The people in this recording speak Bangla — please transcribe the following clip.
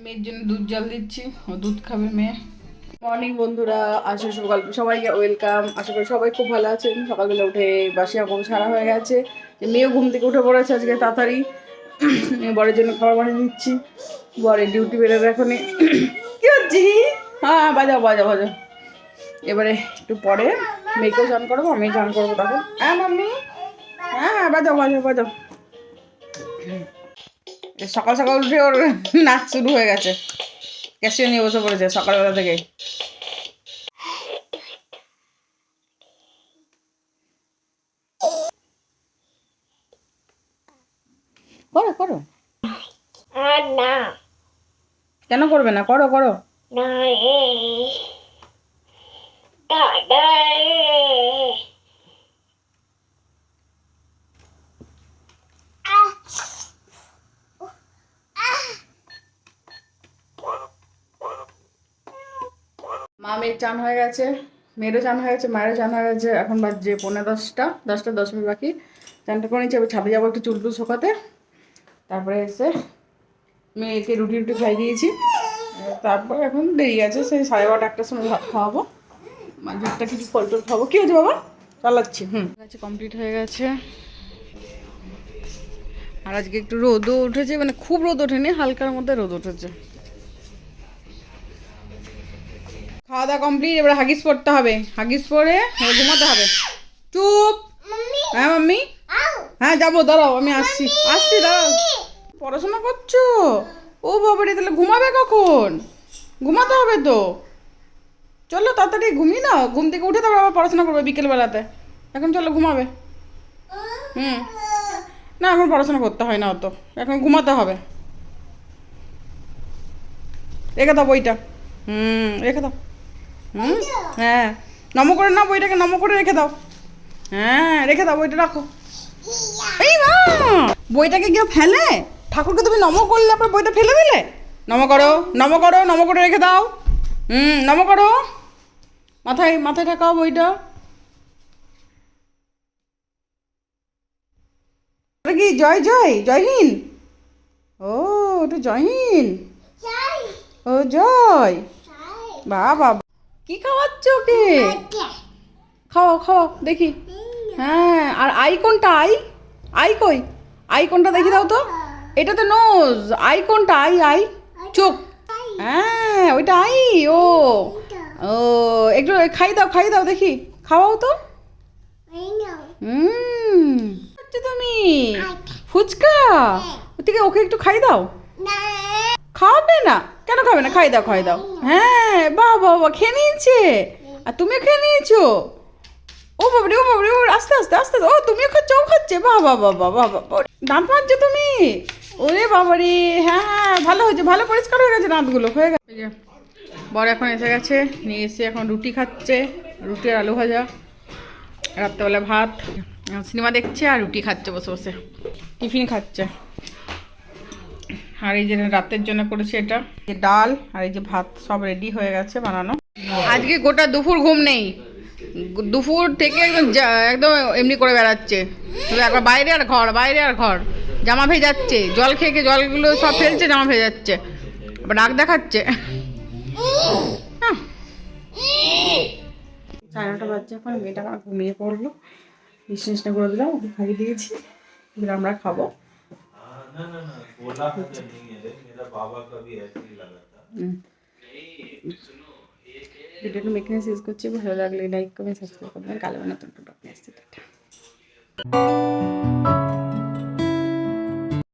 মেয়ের জন্য দুধ জল দিচ্ছি, ও দুধ খাবে মেয়ে। মর্নিং বন্ধুরা, আশা সবাইকে ওয়েলকাম। আশা করি সবাই খুব ভালো আছেন। সকালবেলা উঠে বাসি এখন সারা হয়ে গেছে, মেয়েও ঘুম থেকে উঠে পড়েছে আজকে তাড়াতাড়ি। বরের জন্য খাবার বানিয়ে দিচ্ছি, বরের ডিউটি বেরোবে এখনই। কি হচ্ছে? হ্যাঁ বাজাও বাজাও বাজাও। এবারে একটু পরে মেয়েকেও চান করবো, আমি চান করবো তখন। হ্যাঁ মাম্মি, হ্যাঁ হ্যাঁ বাজাও বাজাও বাজাও। সকাল সকাল উঠে ওর নাচ শুরু হয়ে গেছে, ক্যাশিও নিয়ে বসে পড়েছে সকালবেলা থেকে। করো করো। না কেন করবে না? করো করো। না মা মেয়ের চান হয়ে গেছে, মেয়েরও চান হয়ে গেছে, মায়েরও চান হয়ে গেছে। এখন বাজছে 10:45 বাকি। চানটা করে নিচ্ছি, এবার ছাদে যাবো একটু চুল টুল শোকাতে। তারপরে এসে মেয়েকে রুটি রুটি খাই দিয়েছি। তারপর এখন দেরি আছে, সেই 12:30 1টার সময় ভাত খাওয়াবো, মাঝে একটা কিছু ফল টল খাবো। কী হয়েছে বাবা? চালাচ্ছি। গেছে, কমপ্লিট হয়ে গেছে। আর আজকে একটু রোদও উঠেছে, মানে খুব রোদ ওঠেনি, হালকার মধ্যে রোদ উঠেছে। খাওয়া দাওয়া কমপ্লিট, এবার হাগিস পড়তে হবে, হাগিস পরে ঘুমাতে হবে। চুপ। হ্যাঁ মাম্মি, হ্যাঁ যাবো, দাঁড়াও আমি আসছি আসছি, দাঁড়াও। পড়াশোনা করছো? ও বাবারে, তাহলে ঘুমাবে কখন? ঘুমাতে হবে তো। চলো তাড়াতাড়ি ঘুমিয়ে নাও, ঘুম থেকে উঠে তারপর আবার পড়াশোনা করবে বিকেলবেলাতে। এখন চলো ঘুমাবে। না এখন পড়াশোনা করতে হয় না অত, এখন ঘুমাতে হবে। রেখে দাও বইটা। রেখে দাও। হ্যাঁ, নম করে নাও বইটাকে, নম করে রেখে দাও। হ্যাঁ রেখে দাও, বইটা রাখো। এই মা, বইটাকে কেউ ফেলে? ঠাকুরকে তুমি নম করলে আপনার বইটা ফেলে দিলে? নম করো, নম করো, নম করে রেখে দাও। নম করো, মাথায় মাথায় ঠাকাও বইটা। ওটা কি জয় জয় জয়হীন? ও ওটা জয়হীন। ও জয়, বাবা। কি খাওয়াচ্ছ ওকে? খাওয়াও খাওয়াও দেখি। হ্যাঁ, আর আই কোনটা? আই আই কই? আই কোনটা দেখি দাও তো। এটা তো নোজ, আই কোনটা? আই আই চোখ। হ্যাঁ ওইটা আই। ও ও, একটু খাই দাও দেখি, খাওয়াও তো। তুমি ফুচকা ওদিকে, ওকে একটু খাই দাও। খাওয়াবে না? কেন খাবে না? খাই দাও খাই দাও। হ্যাঁ বাবা বাবা, খেয়ে নিয়েছে। আর তুমিও খেয়ে নিয়েছো? ও বাবরে ও বাবরে, ও আস্তে আস্তে আস্তে, ও তুমিও খাচ্ছ, ও খাচ্ছে। বাবা বাবা বাবা, দাঁত মাজছো তুমি? ওরে বাবারে, হ্যাঁ হ্যাঁ ভালো হয়েছে, ভালো পরিষ্কার হয়ে গেছে দাঁতগুলো, হয়ে গেছে। বর এখন এসে গেছে, নিয়ে এসে এখন রুটি খাচ্ছে, রুটি আর আলু ভাজা। রাত্রেবেলা ভাত, সিনেমা দেখছে আর রুটি খাচ্ছে বসে বসে, টিফিন খাচ্ছে। আর এই যে রাতের জন্য করেছি এটা, ডাল আর এই যে ভাত, সব রেডি হয়ে গেছে বানানো। আজকে গোটা দুপুর ঘুম নেই, দুপুর থেকে একদম একদম এমনি করে বেড়াচ্ছে, একবার বাইরে আর ঘর, বাইরে আর ঘর। জামা ভেজাচ্ছে, জল খেয়ে খেয়ে জলগুলো সব ফেলছে, জামা ভেজাচ্ছে, আবার রাগ দেখাচ্ছে। 9:30 বাজছে এখন, মেয়েটা আমার ঘুমিয়ে পড়লো, বিছনা করে দিলাম, ওকে খাইয়ে দিয়েছি, এবার আমরা খাবো। ভিডিওটা এখানে শেষ করছি, ভালো লাগলে লাইক কমেন্ট সাবস্ক্রাইব করবেন। কালো নতুন প্রোডাক্ট নিয়ে আসছি।